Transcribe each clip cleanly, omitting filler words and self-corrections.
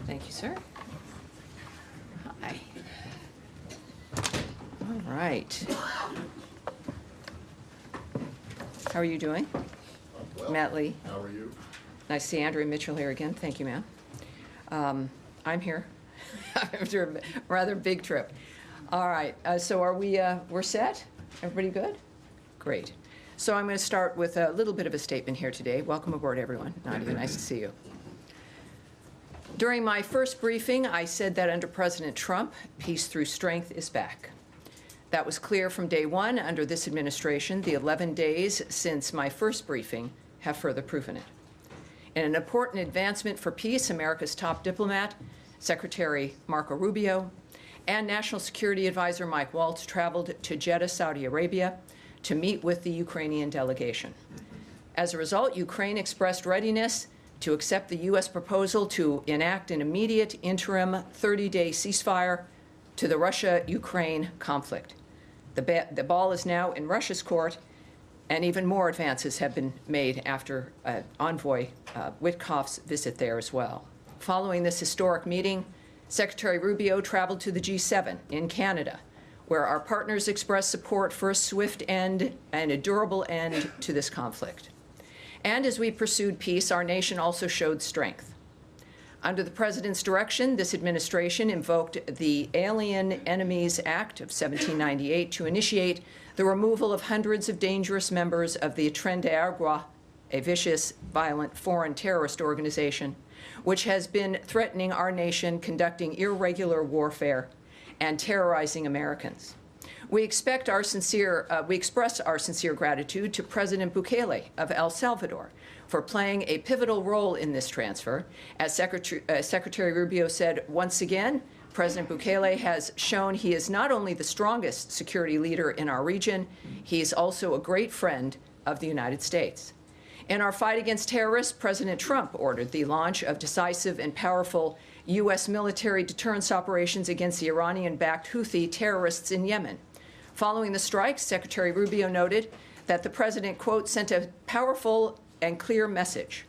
Thank you, sir. Hi. All right. How are you doing? Well, Matt Lee. how are you? Nice to see Andrea Mitchell here again. Thank you, ma'am. I'm here after a rather big trip. All right, so are we, we're set? Everybody good? Great. So I'm going to start with a little bit of a statement here today. Welcome aboard, everyone. Nadia, nice to see you. During my first briefing, I said that under President Trump, peace through strength is back. That was clear from day one under this administration. The 11 days since my first briefing have further proven it. In an important advancement for peace, America's top diplomat, Secretary Marco Rubio, and National Security Advisor Mike Waltz traveled to Jeddah, Saudi Arabia, to meet with the Ukrainian delegation. As a result, Ukraine expressed readiness to accept the U.S. proposal to enact an immediate interim 30-day ceasefire to the Russia-Ukraine conflict. The ball is now in Russia's court, and even more advances have been made after Envoy Witkoff's visit there as well. Following this historic meeting, Secretary Rubio traveled to the G7 in Canada, where our partners expressed support for a swift end and a durable end to this conflict. And as we pursued peace, our nation also showed strength. Under the President's direction, this administration invoked the Alien Enemies Act of 1798 to initiate the removal of hundreds of dangerous members of the Tren de Aragua, a vicious, violent foreign terrorist organization, which has been threatening our nation, conducting irregular warfare, and terrorizing Americans. We express our sincere gratitude to President Bukele of El Salvador for playing a pivotal role in this transfer. As Secretary Rubio said, once again, President Bukele has shown he is not only the strongest security leader in our region, he is also a great friend of the United States. In our fight against terrorists, President Trump ordered the launch of decisive and powerful U.S. military deterrence operations against the Iranian-backed Houthi terrorists in Yemen. Following the strikes, Secretary Rubio noted that the president, quote, sent a powerful and clear message.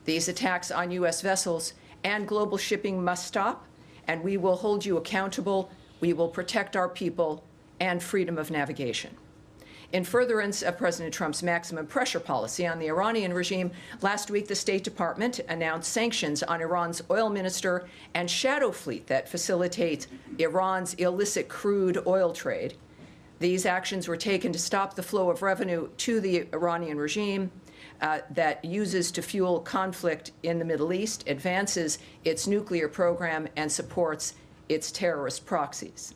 These attacks on U.S. vessels and global shipping must stop, and we will hold you accountable. We will protect our people and freedom of navigation. In furtherance of President Trump's maximum pressure policy on the Iranian regime, last week the State Department announced sanctions on Iran's oil minister and shadow fleet that facilitates Iran's illicit crude oil trade. These actions were taken to stop the flow of revenue to the Iranian regime that uses to fuel conflict in the Middle East, advances its nuclear program, and supports its terrorist proxies.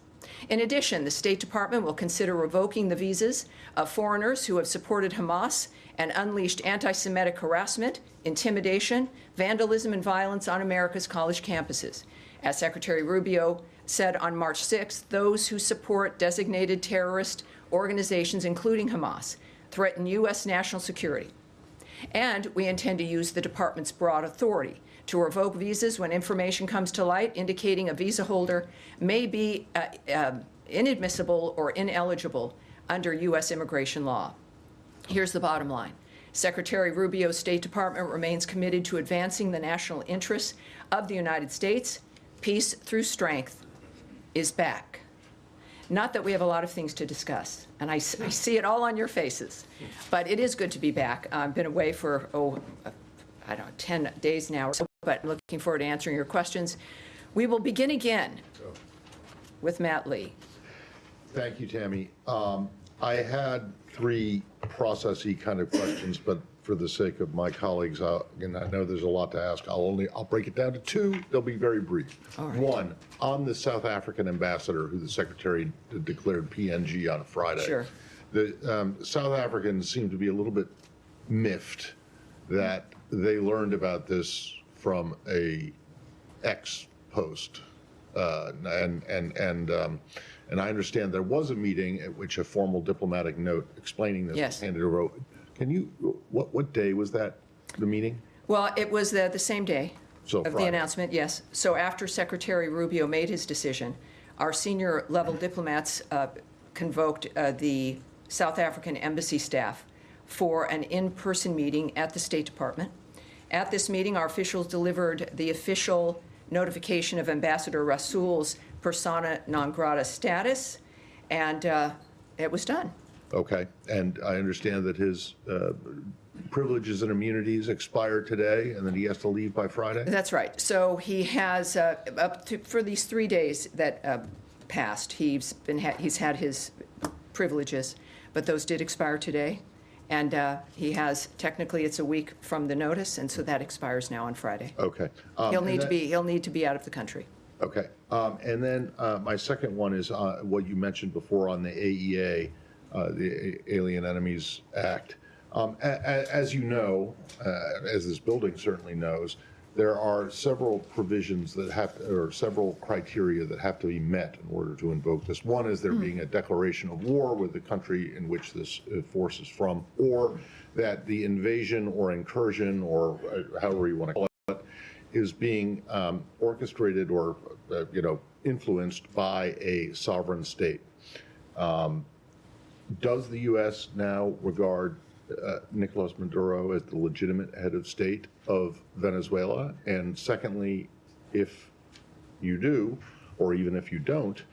In addition, the State Department will consider revoking the visas of foreigners who have supported Hamas and unleashed anti-Semitic harassment, intimidation, vandalism, and violence on America's college campuses. As Secretary Rubio said on March 6th, those who support designated terrorist organizations, including Hamas, threaten U.S. national security. And we intend to use the department's broad authority to revoke visas when information comes to light indicating a visa holder may be inadmissible or ineligible under U.S. immigration law. Here's the bottom line. Secretary Rubio's State Department remains committed to advancing the national interests of the United States. Peace through strength is back. Not that we have a lot of things to discuss, and I see it all on your faces, but it is good to be back. I've been away for, I don't know, 10 days now, but I'm looking forward to answering your questions. We will begin again with Matt Lee. Thank you, Tammy. I had three processy kind of questions, but for the sake of my colleagues, and I know there's a lot to ask, I'll break it down to two. They'll be very brief. All right. One, on the South African ambassador, who the Secretary declared PNG on Friday. Sure. The South Africans seem to be a little bit miffed that they learned about this from a X post, and I understand there was a meeting at which a formal diplomatic note explaining this was handed over. Can you, what day was that, the meeting? Well, it was the same day of Friday. The announcement, yes. So after Secretary Rubio made his decision, our senior level diplomats convoked the South African embassy staff for an in-person meeting at the State Department. At this meeting, our officials delivered the official notification of Ambassador Rasool's persona non grata status, and it was done. Okay, and I understand that his privileges and immunities expire today, and then he has to leave by Friday? That's right. So he has, for these 3 days that passed, he's had his privileges, but those did expire today. And he has, technically, it's a week from the notice, and so that expires now on Friday. Okay. He'll need to be out of the country. Okay. And then my second one is what you mentioned before on the AEA, the Alien Enemies Act. As you know, as this building certainly knows, there are several provisions that or several criteria that have to be met in order to invoke this. One is there being a declaration of war with the country in which this force is from, or that the invasion or incursion, or however you want to call it, is being orchestrated or influenced by a sovereign state. Does the U.S. now regard Nicolas Maduro as the legitimate head of state of Venezuela? And secondly, if you do, or even if you don't,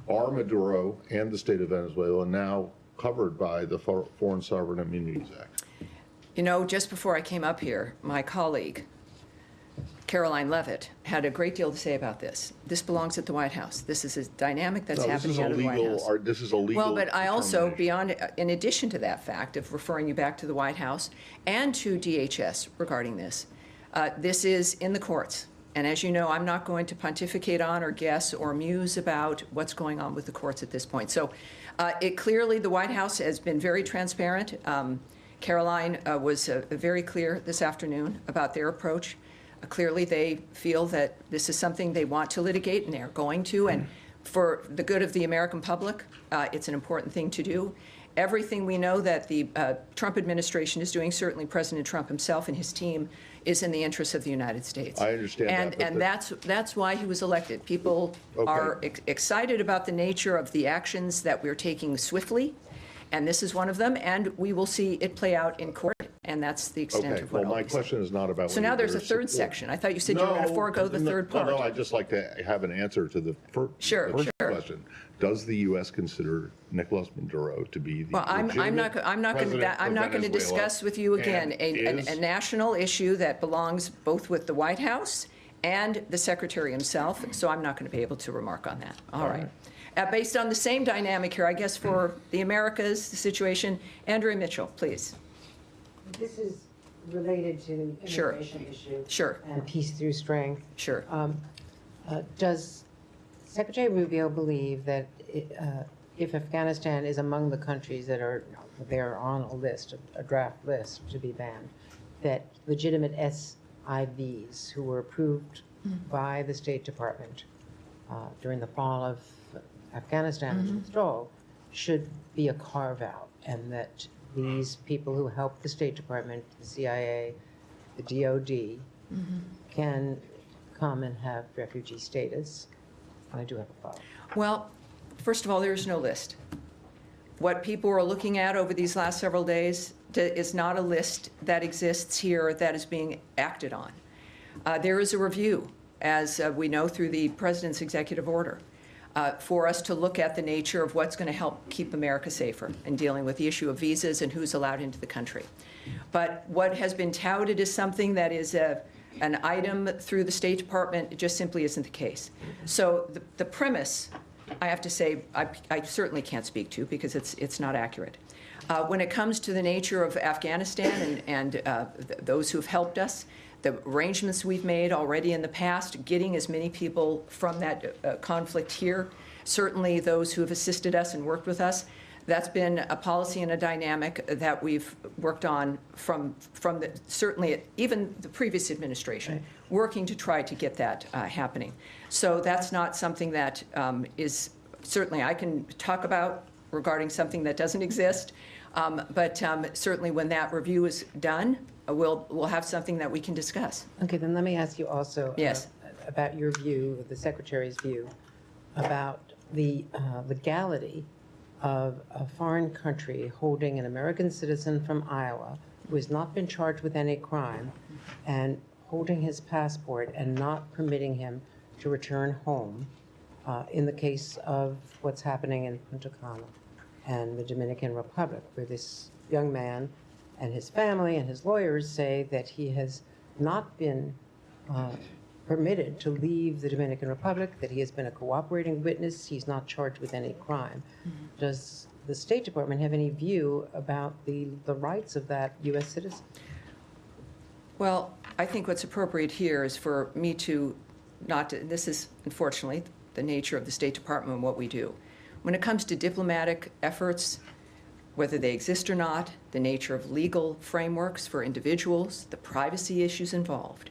are Maduro and the state of Venezuela now covered by the Foreign Sovereign Immunities Act? You know, just before I came up here, my colleague, Caroline Levitt, had a great deal to say about this. This belongs at the White House. This is a dynamic that's happening out of the White House. This is a legal Well, but I also, determination. in addition to that fact of referring you back to the White House and to DHS regarding this, this is in the courts. And as you know, I'm not going to pontificate on or guess or muse about what's going on with the courts at this point. So clearly the White House has been very transparent. Caroline was very clear this afternoon about their approach. Clearly, they feel that this is something they want to litigate, and they're going to. And for the good of the American public, it's an important thing to do. Everything we know that the Trump administration is doing, certainly President Trump himself and his team, is in the interest of the United States. I understand that. And that's why he was elected. People are excited about the nature of the actions that we're taking swiftly, and this is one of them. And we will see it play out in court. And that's the extent of what well, my question is not about. So now there's a third section. I thought you said you were going to forego the third part. No, I'd just like to have an answer to the first question. Does the U.S. consider Nicolas Maduro to be the legitimate I'm not going to discuss with you again a national issue that belongs both with the White House and the Secretary himself, so I'm not going to be able to remark on that. All right. Based on the same dynamic here, I guess, for the Americas, the situation, Andrea Mitchell, please. This is related to the immigration issue and peace through strength. Sure. Does Secretary Rubio believe that if Afghanistan is among the countries that are there on a list, a draft list to be banned, that legitimate SIVs who were approved by the State Department during the fall of Afghanistan's withdrawal should be a carve-out, and that these people who help the State Department, the CIA, the DOD, can come and have refugee status? I do have a follow-up. Well, first of all, there is no list. What people are looking at over these last several days is not a list that exists here that is being acted on. There is a review, as we know through the President's executive order, for us to look at the nature of what's going to help keep America safer in dealing with the issue of visas and who's allowed into the country. But what has been touted as something that is an item through the State Department, it just simply isn't the case. So the premise, I have to say, I certainly can't speak to because it's not accurate. When it comes to the nature of Afghanistan and those who've helped us, the arrangements we've made already in the past, getting as many people from that conflict here, certainly those who have assisted us and worked with us, that's been a policy and a dynamic that we've worked on from certainly even the previous administration, working to try to get that happening. So that's not something that is, certainly I can talk about regarding something that doesn't exist, but certainly when that review is done, we'll have something that we can discuss. Okay, then let me ask you also Yes. About your view, the Secretary's view, about the legality of a foreign country holding an American citizen from Iowa who has not been charged with any crime and holding his passport and not permitting him to return home in the case of what's happening in Punta Cana and the Dominican Republic, where this young man and his family and his lawyers say that he has not been permitted to leave the Dominican Republic, that he has been a cooperating witness, he's not charged with any crime. Does the State Department have any view about the rights of that U.S. citizen? Well, I think what's appropriate here is for me to not to, this is unfortunately the nature of the State Department and what we do. When it comes to diplomatic efforts, whether they exist or not, the nature of legal frameworks for individuals, the privacy issues involved,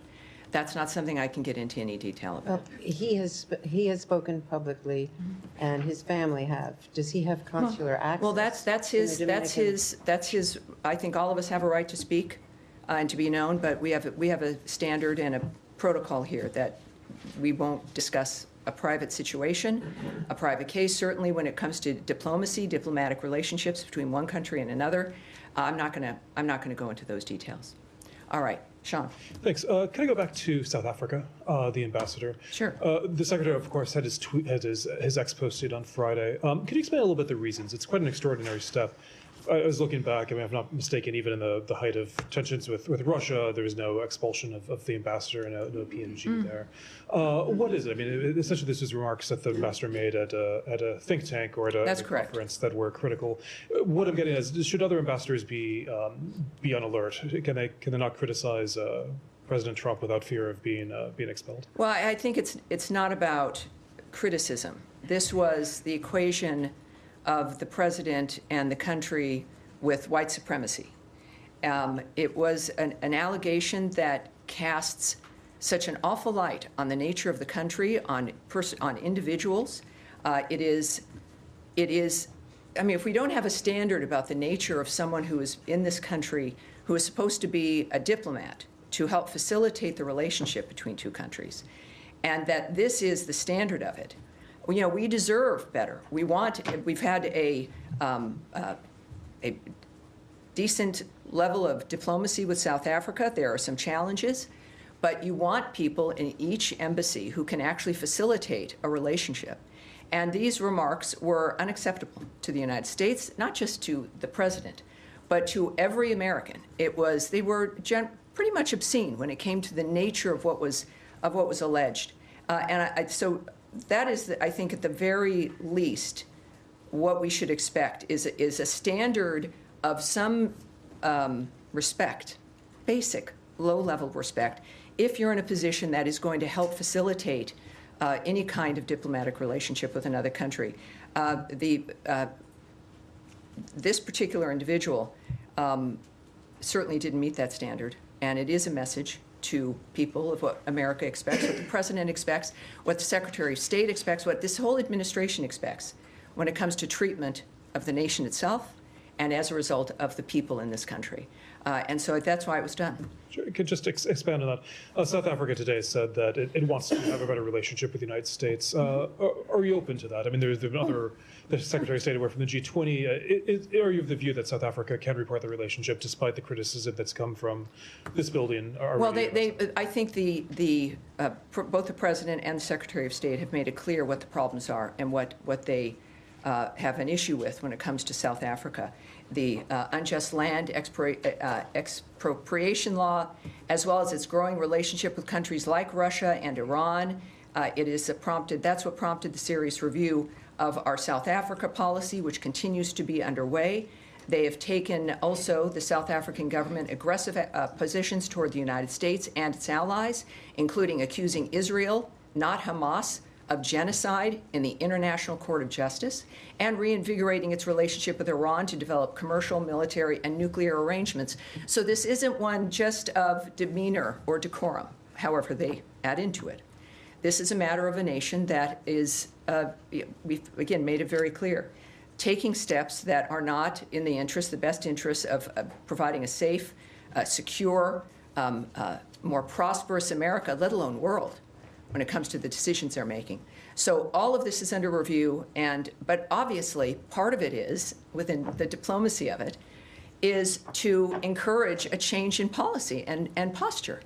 that's not something I can get into any detail about. Well, he has spoken publicly, and his family have. Does he have consular access? Well, that's his. I think all of us have a right to speak and to be known, but we have a standard and a protocol here that we won't discuss a private situation, a private case. Certainly, when it comes to diplomacy, diplomatic relationships between one country and another, I'm not going to go into those details. All right. Sean. Thanks. Can I go back to South Africa, the ambassador? Sure. The secretary, of course, had his ex posted on Friday. Could you explain a little bit the reasons? It's quite an extraordinary step. I was looking back, I mean, if I'm not mistaken, even in the height of tensions with Russia, there was no expulsion of the ambassador and no PNG there. What is it? I mean, essentially this was remarks that the ambassador made at a think tank or at a conference that were critical. What I'm getting is, should other ambassadors be on alert? Can they not criticize President Trump without fear of being expelled? Well, I think it's not about criticism. This was the equation of the president and the country with white supremacy. It was an allegation that casts such an awful light on the nature of the country, on individuals. It is. I mean, if we don't have a standard about the nature of someone who is in this country, who is supposed to be a diplomat to help facilitate the relationship between two countries, and that this is the standard of it, you know, we deserve better. We've had a decent level of diplomacy with South Africa. There are some challenges, but you want people in each embassy who can actually facilitate a relationship. And these remarks were unacceptable to the United States, not just to the president, but to every American. They were pretty much obscene when it came to the nature of what was alleged. So that is, I think, at the very least, what we should expect is a standard of some respect, basic, low-level respect, if you're in a position that is going to help facilitate any kind of diplomatic relationship with another country. This particular individual certainly didn't meet that standard, and it is a message to people of what America expects, what the president expects, what the Secretary of State expects, what this whole administration expects when it comes to treatment of the nation itself and as a result of the people in this country. And so that's why it was done. Sure. I could just expand on that. South Africa today said that it wants to have a better relationship with the United States. Are you open to that? I mean, there's been the Secretary of State away from the G20. Are you of the view that South Africa can report the relationship despite the criticism that's come from this building? Well, I think both the President and the Secretary of State have made it clear what the problems are and what they have an issue with when it comes to South Africa. The unjust land expropriation law, as well as its growing relationship with countries like Russia and Iran. That's what prompted the serious review of our South Africa policy, which continues to be underway. They have taken also, the South African government, aggressive positions toward the United States and its allies, including accusing Israel, not Hamas, of genocide in the International Court of Justice, and reinvigorating its relationship with Iran to develop commercial, military, and nuclear arrangements. So this isn't one just of demeanor or decorum, however they add into it. This is a matter of a nation that is, we've again made it very clear, taking steps that are not in the best interest of providing a safe, secure, more prosperous America, let alone world, when it comes to the decisions they're making. So all of this is under review, but obviously part of it is, within the diplomacy of it, is to encourage a change in policy and posture.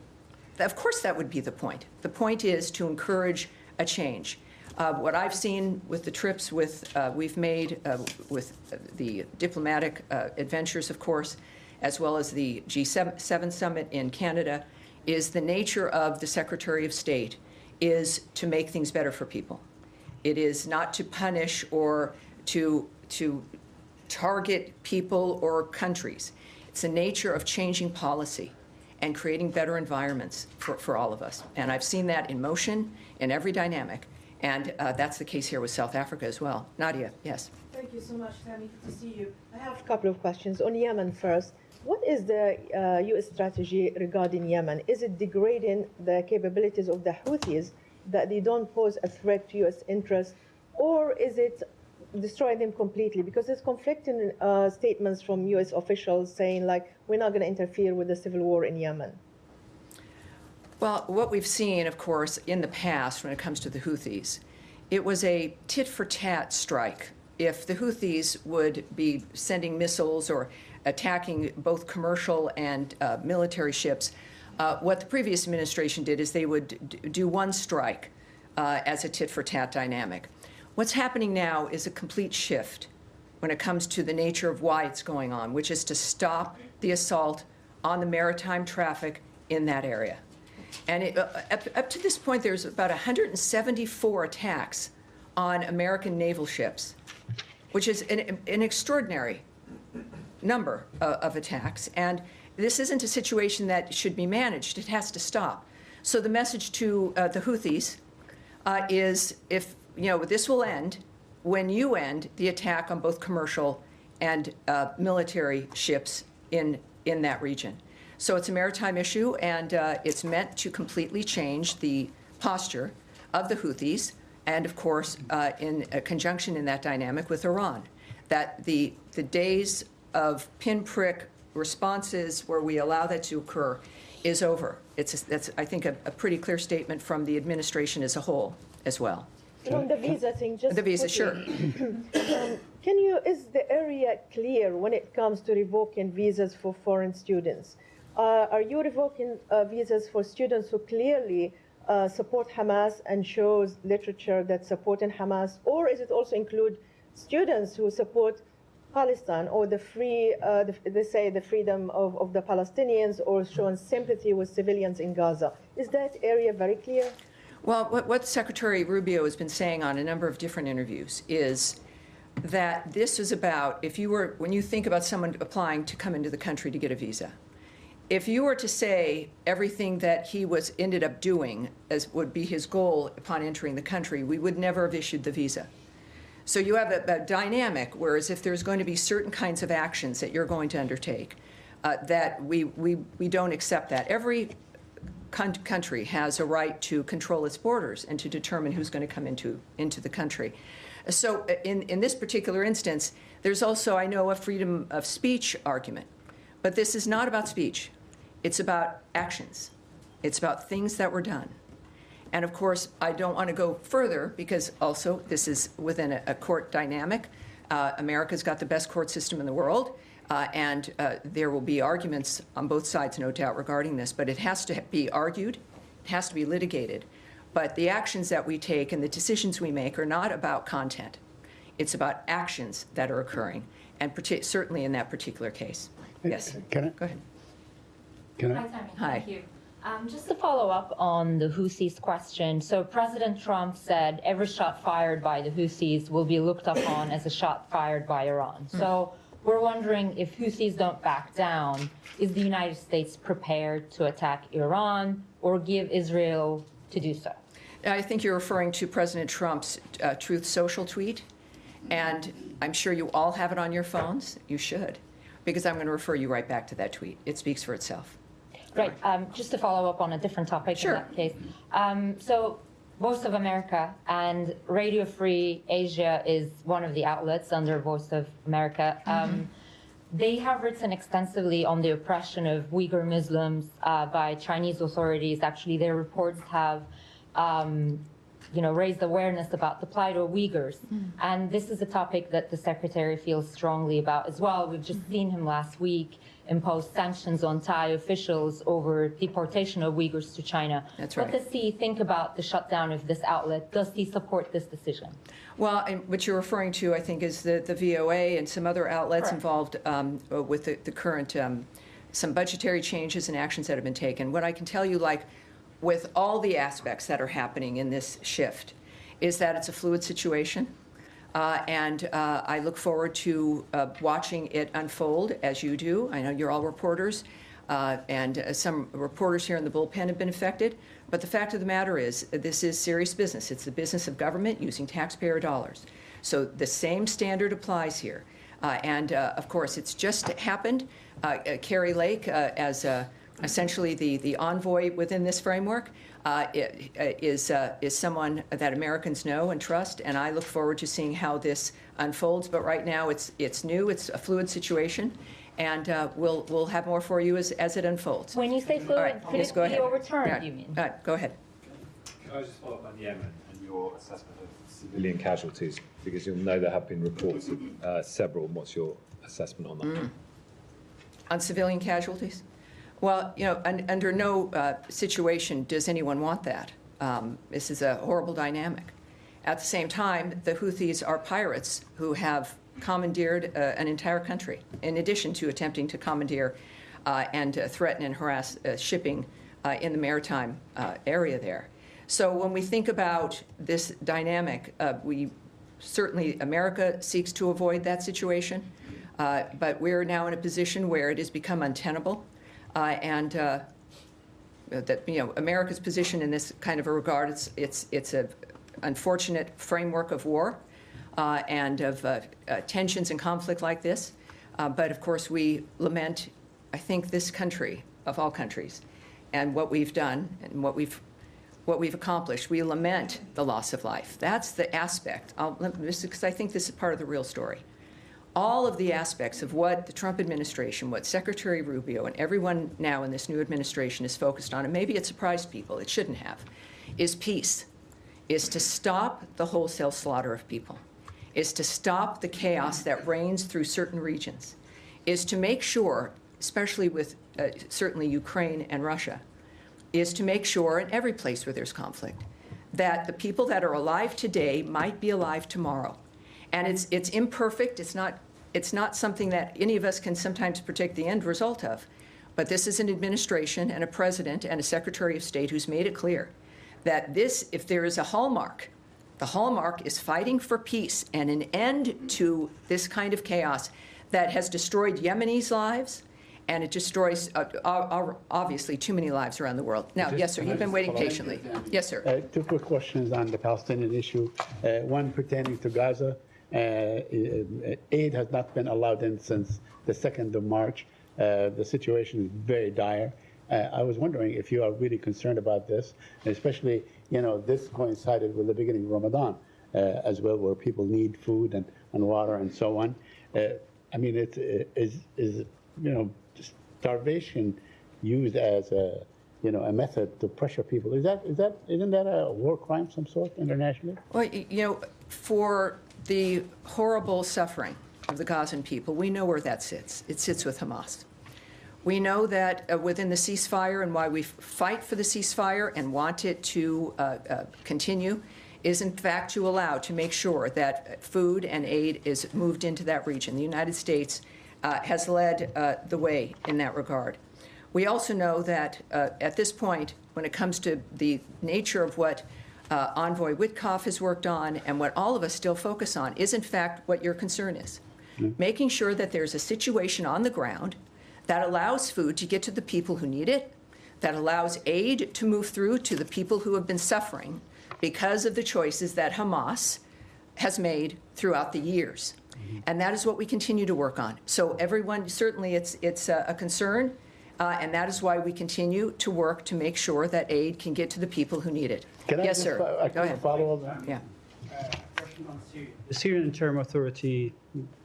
of course that would be the point. The point is to encourage a change. What I've seen with the trips we've made with the diplomatic adventures, of course, as well as the G7 summit in Canada, is the nature of the Secretary of State is to make things better for people. It is not to punish or to target people or countries. It's the nature of changing policy and creating better environments for all of us. And I've seen that in motion in every dynamic. And that's the case here with South Africa as well. Nadia, yes. Thank you so much, Tammy. Good to see you. I have a couple of questions. On Yemen first, what is the U.S. strategy regarding Yemen? Is it degrading the capabilities of the Houthis that they don't pose a threat to U.S. interests, or is it destroying them completely? Because there's conflicting statements from U.S. officials saying, like, we're not going to interfere with the civil war in Yemen. Well, what we've seen, of course, in the past when it comes to the Houthis, it was a tit-for-tat strike. If the Houthis would be sending missiles or attacking both commercial and military ships, what the previous administration did is they would do one strike as a tit-for-tat dynamic. What's happening now is a complete shift when it comes to the nature of why it's going on, which is to stop the assault on the maritime traffic in that area. And up to this point, there's about 174 attacks on American naval ships, which is an extraordinary number of attacks. And this isn't a situation that should be managed. It has to stop. So the message to the Houthis is, if this will end when you end the attack on both commercial and military ships in that region. So it's a maritime issue, and it's meant to completely change the posture of the Houthis, and of course, in a conjunction in that dynamic with Iran, that the days of pinprick responses where we allow that to occur is over. That's, I think, a pretty clear statement from the administration as a whole as well. And on the visa thing, just The visa, quickly, sure. is the area clear when it comes to revoking visas for foreign students? Are you revoking visas for students who clearly support Hamas and shows literature that's supporting Hamas, or is it also include students who support Palestine or the freedom of the Palestinians, or showing sympathy with civilians in Gaza? Is that area very clear? Well, what Secretary Rubio has been saying on a number of different interviews is that this is about, when you think about someone applying to come into the country to get a visa, if you were to say everything that he ended up doing as would be his goal upon entering the country, we would never have issued the visa. So you have a dynamic, whereas if there's going to be certain kinds of actions that you're going to undertake, that we don't accept that. Every country has a right to control its borders and to determine who's going to come into the country. So in this particular instance, there's also, I know, a freedom of speech argument. But this is not about speech. It's about actions. It's about things that were done. And of course, I don't want to go further because also this is within a court dynamic. America's got the best court system in the world. And there will be arguments on both sides, no doubt, regarding this. But it has to be argued. It has to be litigated. But the actions that we take and the decisions we make are not about content. It's about actions that are occurring, and certainly in that particular case. Yes. Can I? Go ahead. Can Hi, I? Tammy. Hi. Thank you. Just to follow up on the Houthis question. So President Trump said every shot fired by the Houthis will be looked upon as a shot fired by Iran. So we're wondering, if Houthis don't back down, is the United States prepared to attack Iran or give Israel to do so? I think you're referring to President Trump's Truth Social tweet. And I'm sure you all have it on your phones. You should, because I'm going to refer you right back to that tweet. It speaks for itself. Right. Just to follow up on a different topic Sure. in that case. So Voice of America and Radio Free Asia is one of the outlets under Voice of America. They have written extensively on the oppression of Uyghur Muslims by Chinese authorities. Actually, their reports have raised awareness about the plight of Uyghurs. And this is a topic that the Secretary feels strongly about as well. We've just seen him last week imposed sanctions on Thai officials over deportation of Uyghurs to China. That's What right. does he think about the shutdown of this outlet? Does he support this decision? Well, and what you're referring to, I think, is the VOA and some other outlets Correct. involved with the current, some budgetary changes and actions that have been taken. What I can tell you, like with all the aspects that are happening in this shift, is that it's a fluid situation. And I look forward to watching it unfold as you do. I know you're all reporters, and some reporters here in the bullpen have been affected. But the fact of the matter is, this is serious business. It's the business of government using taxpayer dollars. So the same standard applies here. Of course, it's just happened. Carrie Lake, as essentially the envoy within this framework, is someone that Americans know and trust, and I look forward to seeing how this unfolds. But right now, it's new, it's a fluid situation, and we'll have more for you as it unfolds. When you say fluid, All right, could yes, it go be ahead. overturned, Yeah. you mean? Go ahead. Can I just follow up on Yemen and your assessment of civilian casualties? Because you'll know there have been reports of several. What's your assessment on that? On civilian casualties? Well, you know, under no situation does anyone want that. This is a horrible dynamic. At the same time, the Houthis are pirates who have commandeered an entire country, in addition to attempting to commandeer and threaten and harass shipping in the maritime area there. So when we think about this dynamic, certainly America seeks to avoid that situation, but we're now in a position where it has become untenable. That, you know, America's position in this kind of a regard, it's a unfortunate framework of war and of tensions and conflict like this. But of course, we lament, I think, this country of all countries, and what we've done and what we've accomplished. We lament the loss of life. That's the aspect. Because I think this is part of the real story. All of the aspects of what the Trump administration, what Secretary Rubio and everyone now in this new administration is focused on, and maybe it surprised people, it shouldn't have, is peace, is to stop the wholesale slaughter of people, is to stop the chaos that reigns through certain regions, is to make sure, especially with certainly Ukraine and Russia, is to make sure in every place where there's conflict that the people that are alive today might be alive tomorrow. And it's imperfect. It's not something that any of us can sometimes predict the end result of. But this is an administration and a president and a Secretary of State who's made it clear that this, if there is a hallmark, the hallmark is fighting for peace and an end to this kind of chaos that has destroyed Yemenis' lives, and it destroys, obviously, too many lives around the world. Now, yes, sir, you've been waiting patiently. Yes, sir. Two quick questions on the Palestinian issue. One pertaining to Gaza. Aid has not been allowed in since the 2nd of March. The situation is very dire. I was wondering if you are really concerned about this, especially, you know, this coincided with the beginning of Ramadan as well, where people need food and water and so on. I mean, is you know, starvation used as a, you know, a method to pressure people? Isn't that a war crime of some sort internationally? Well, you know, for the horrible suffering of the Gazan people, we know where that sits. It sits with Hamas. We know that within the ceasefire, and why we fight for the ceasefire and want it to continue is, in fact, to make sure that food and aid is moved into that region. The United States has led the way in that regard. We also know that at this point, when it comes to the nature of what Envoy Witkoff has worked on and what all of us still focus on is, in fact, what your concern is. Making sure that there's a situation on the ground that allows food to get to the people who need it, that allows aid to move through to the people who have been suffering because of the choices that Hamas has made throughout the years. And that is what we continue to work on. So everyone, certainly it's a concern, and that is why we continue to work to make sure that aid can get to the people who need it. Yes, sir. Go ahead. Follow up? Yeah. The Syrian Interim Authority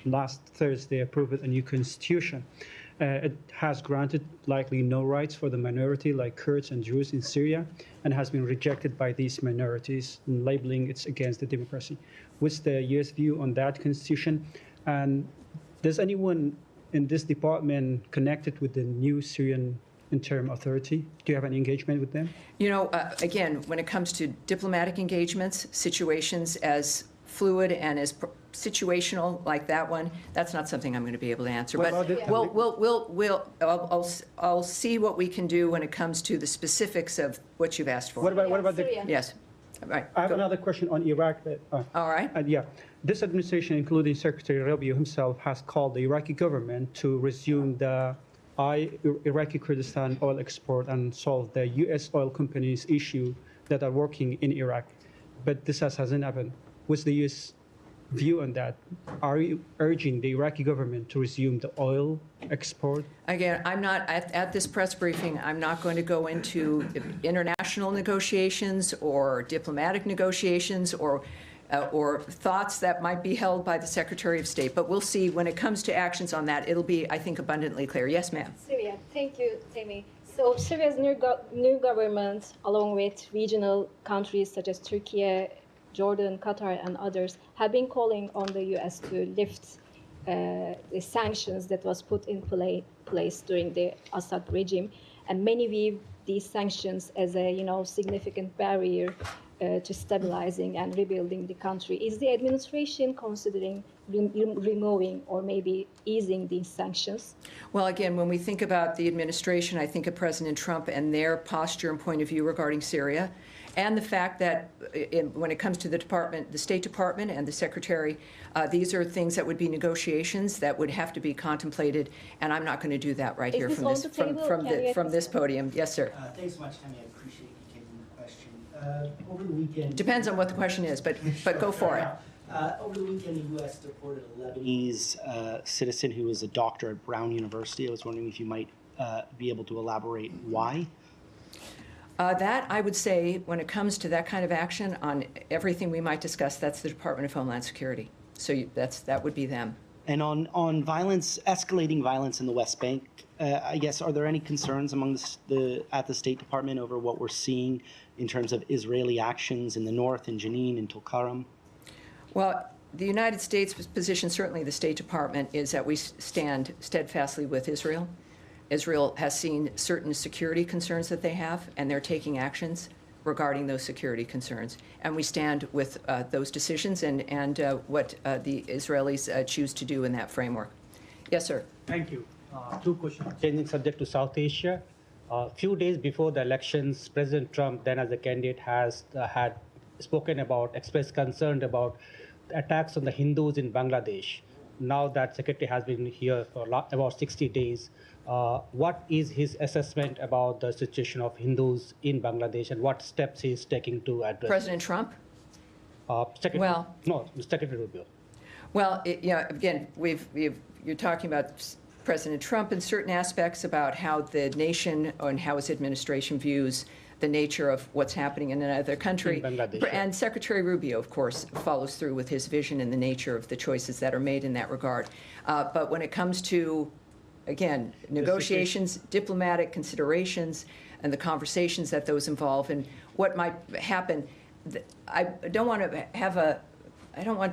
last Thursday approved a new constitution. It has granted likely no rights for the minority like Kurds and Druze in Syria, and has been rejected by these minorities, labeling it against the democracy. What's the U.S. view on that constitution? And does anyone in this department connected with the new Syrian interim authority? Do you have any engagement with them? You know, again, when it comes to diplomatic engagements, situations as fluid and as situational like that one, that's not something I'm going to be able to answer. What But I'll see what we can do when it comes to the specifics of what you've asked for. What about the? Yes. All right. I have Go. another question on Iraq. All right. Yeah, this administration, including Secretary Rubio himself, has called the Iraqi government to resume the Iraqi Kurdistan oil export and solve the U.S. oil companies' issue that are working in Iraq. But this hasn't happened. What's the U.S. view on that? Are you urging the Iraqi government to resume the oil export? Again, I'm not, at this press briefing, I'm not going to go into international negotiations or diplomatic negotiations or thoughts that might be held by the Secretary of State. But we'll see when it comes to actions on that. It'll be, I think, abundantly clear. Yes, ma'am. Syria. Thank you, Tammy. So Syria's new government, along with regional countries such as Turkey, Jordan, Qatar, and others, have been calling on the U.S. to lift the sanctions that was put in place during the Assad regime, and many view these sanctions as a significant barrier to stabilizing and rebuilding the country. Is the administration considering removing or maybe easing these sanctions? Well, again, when we think about the administration, I think of President Trump and their posture and point of view regarding Syria, and the fact that when it comes to the State Department and the Secretary, these are things that would be negotiations that would have to be contemplated, and I'm not going to do that right here from this podium. Yes, sir. Thanks so much, Tammy. I appreciate you taking the question. Over the weekend... Depends on what the question is, but go for it. Over the weekend, the U.S. deported a Lebanese citizen who was a doctor at Brown University. I was wondering if you might be able to elaborate why. That, I would say, when it comes to that kind of action on everything we might discuss, that's the Department of Homeland Security. So that would be them. And on violence, escalating violence in the West Bank, I guess, are there any concerns among at the State Department over what we're seeing in terms of Israeli actions in the north, in Jenin, in Tulkarm? Well, the United States' position, certainly the State Department, is that we stand steadfastly with Israel. Israel has seen certain security concerns that they have, and they're taking actions regarding those security concerns. And we stand with those decisions and what the Israelis choose to do in that framework. Yes, sir. Thank you. Two questions. Changing subject to South Asia. A few days before the elections, President Trump, then as a candidate, had spoken about, expressed concern about attacks on the Hindus in Bangladesh. Now that Secretary has been here for about 60 days, what is his assessment about the situation of Hindus in Bangladesh and what steps he's taking to address President Trump? Secretary Rubio. Well, again, you're talking about President Trump in certain aspects about how the nation and how his administration views the nature of what's happening in another country. And Secretary Rubio, of course, follows through with his vision and the nature of the choices that are made in that regard. But when it comes to, again, negotiations, diplomatic considerations, and the conversations that those involve, and what might happen, I don't want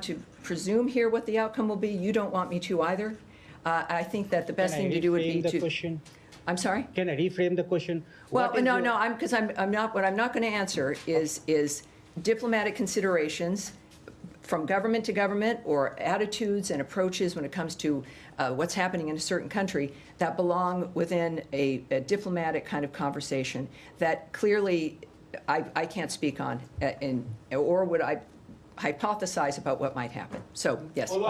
to presume here what the outcome will be. You don't want me to either. I think that the best thing to do would be to... Question? I'm sorry? Can I reframe the question? Well, no, because I'm not. What I'm not going to answer is diplomatic considerations from government to government or attitudes and approaches when it comes to what's happening in a certain country that belong within a diplomatic kind of conversation that clearly I can't speak on, or would I hypothesize about what might happen. So yes, there you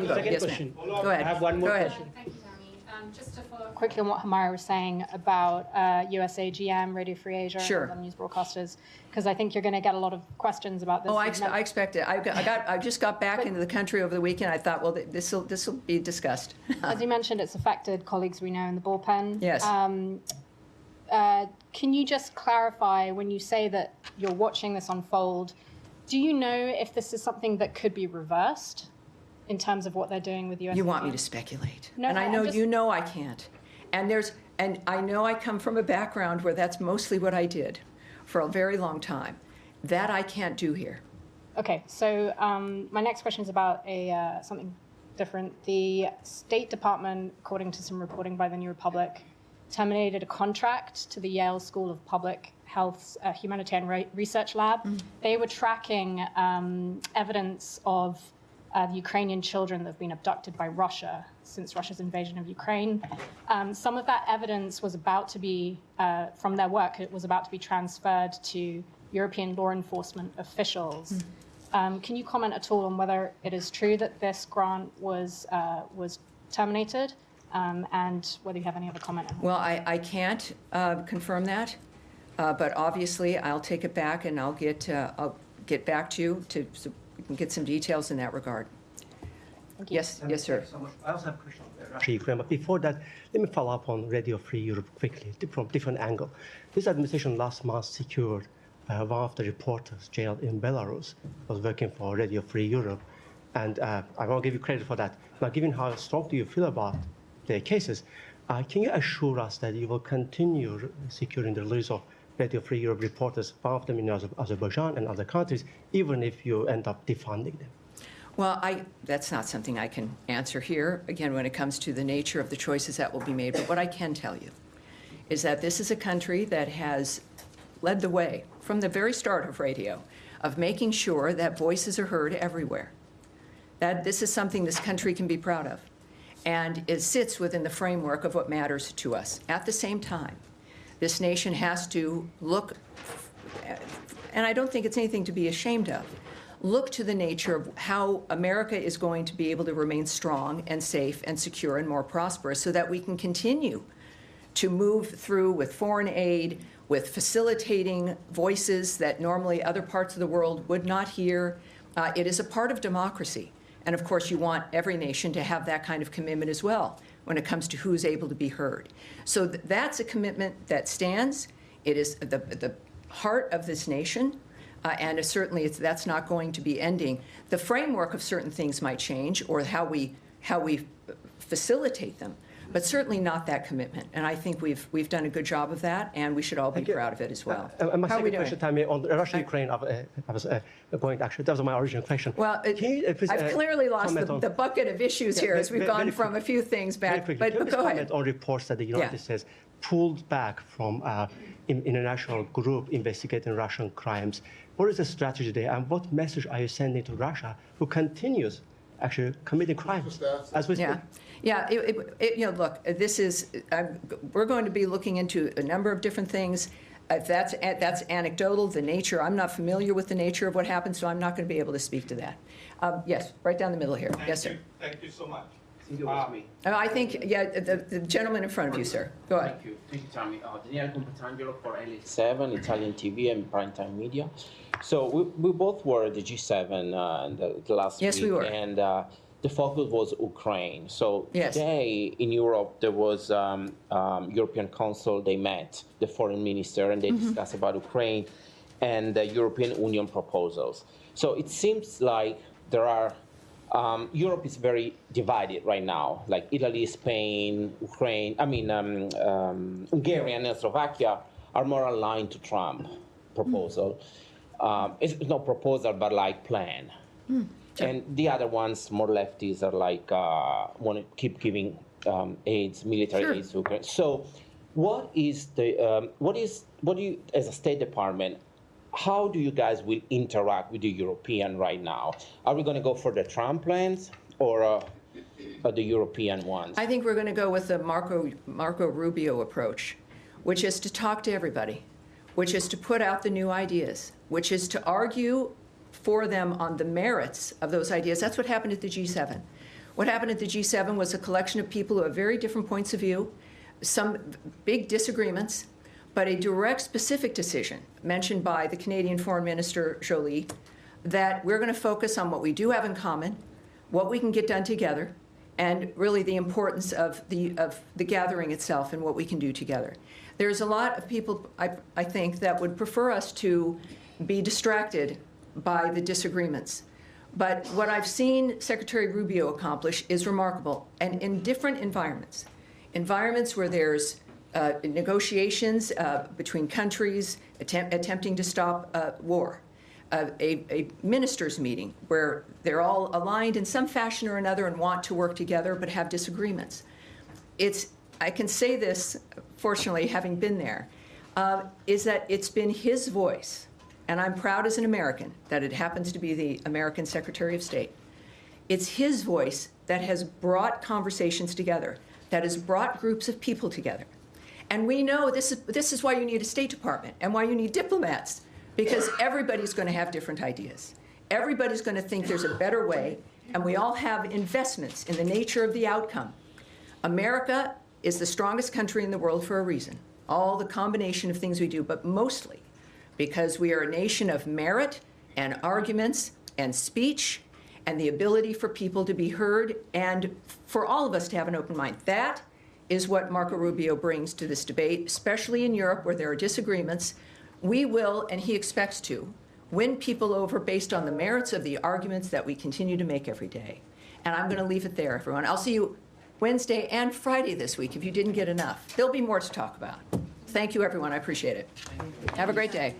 go. Yes, ma'am. Go ahead. I have one more question. Thank you, Tammy. Just to follow up quickly on what Hamara was saying about USA GM, Radio Free Asia, Sure. and other news broadcasters, because I think you're going to get a lot of questions about this. Oh, I expect it. I just got back into the country over the weekend. I thought, well, this will be discussed. As you mentioned, it's affected colleagues we know in the bullpen. Yes. Can you just clarify, when you say that you're watching this unfold, do you know if this is something that could be reversed in terms of what they're doing with US? You want me to speculate. No, and I know just... you know I can't. And I know I come from a background where that's mostly what I did for a very long time. That I can't do here. Okay, so my next question is about something different. The State Department, according to some reporting by the New Republic, terminated a contract to the Yale School of Public Health's humanitarian research lab. They were tracking evidence of the Ukrainian children that have been abducted by Russia since Russia's invasion of Ukraine. Some of that evidence was about to be, from their work, it was about to be transferred to European law enforcement officials. Can you comment at all on whether it is true that this grant was terminated, and whether you have any other comment on that? Well, I can't confirm that, but obviously I'll take it back and I'll get back to you so we can get some details in that regard. Yes, yes, sir. So much. I also have a question on Russia, Ukraine, but before that, let me follow up on Radio Free Europe quickly from different angle. This administration last month secured one of the reporters jailed in Belarus, was working for Radio Free Europe, and I want to give you credit for that. Now, given how strongly you feel about the cases, can you assure us that you will continue securing the release of Radio Free Europe reporters, one of them in Azerbaijan and other countries, even if you end up defunding them? Well, that's not something I can answer here, again, when it comes to the nature of the choices that will be made. But what I can tell you is that this is a country that has led the way from the very start of radio, of making sure that voices are heard everywhere. That this is something this country can be proud of. And it sits within the framework of what matters to us. At the same time, this nation has to look, and I don't think it's anything to be ashamed of, look to the nature of how America is going to be able to remain strong and safe and secure and more prosperous so that we can continue to move through with foreign aid, with facilitating voices that normally other parts of the world would not hear. It is a part of democracy. And of course, you want every nation to have that kind of commitment as well when it comes to who's able to be heard. So that's a commitment that stands. It is the heart of this nation. And certainly that's not going to be ending. The framework of certain things might change, or how we facilitate them, but certainly not that commitment. And I think we've done a good job of that, and we should all be proud of it as well. My How are we second question, doing? Tammy, on Russia-Ukraine, I was going, actually, that was my original question. Well, I've clearly lost the bucket of issues here as we've gone from a few things back. But go ahead. On reports that the United States pulled back from international group investigating Russian crimes. What is the strategy there, and what message are you sending to Russia, who continues actually committing crimes as we speak? Look, this is we're going to be looking into a number of different things. If that's anecdotal, the nature, I'm not familiar with the nature of what happened, so I'm not going to be able to speak to that. Yes, right down the middle here. Yes, sir. Thank you so much. I think, the gentleman in front of you, sir. Go ahead. Thank you, Tammy. Daniele Compatangelo for LA7, Italian TV and Primetime Media. So we both were at the G7 the last week. Yes, we were. And the focus was Ukraine. So today in Europe, there was European Council. They met, the foreign minister, and they discussed about Ukraine and the European Union proposals. So it seems like there are Europe is very divided right now, like Italy, Spain, Ukraine, Hungary and Slovakia are more aligned to Trump proposal. It's not proposal, but like plan. And the other ones, more lefties, are like, want to keep giving aids, military aids to Ukraine. So what is the, what do you, as a State Department, how do you guys will interact with the European right now? Are we going to go for the Trump plans or the European ones? I think we're going to go with the Marco Rubio approach, which is to talk to everybody, which is to put out the new ideas, which is to argue for them on the merits of those ideas. That's what happened at the G7. What happened at the G7 was a collection of people who have very different points of view, some big disagreements, but a direct, specific decision mentioned by the Canadian Foreign Minister Joly that we're going to focus on what we do have in common, what we can get done together, and really the importance of the gathering itself and what we can do together. There's a lot of people, I think, that would prefer us to be distracted by the disagreements. But what I've seen Secretary Rubio accomplish is remarkable, and in different environments where there's negotiations between countries attempting to stop war, a ministers' meeting where they're all aligned in some fashion or another and want to work together but have disagreements. I can say this, fortunately, having been there, is that it's been his voice, and I'm proud as an American that it happens to be the American Secretary of State. It's his voice that has brought conversations together, that has brought groups of people together. And we know this is why you need a State Department and why you need diplomats, because everybody's going to have different ideas. Everybody's going to think there's a better way, and we all have investments in the nature of the outcome. America is the strongest country in the world for a reason. All the combination of things we do, but mostly because we are a nation of merit and arguments and speech and the ability for people to be heard and for all of us to have an open mind. That is what Marco Rubio brings to this debate, especially in Europe where there are disagreements. We will, and he expects to, win people over based on the merits of the arguments that we continue to make every day. And I'm going to leave it there, everyone. I'll see you Wednesday and Friday this week if you didn't get enough. There'll be more to talk about. Thank you, everyone. I appreciate it. Have a great day.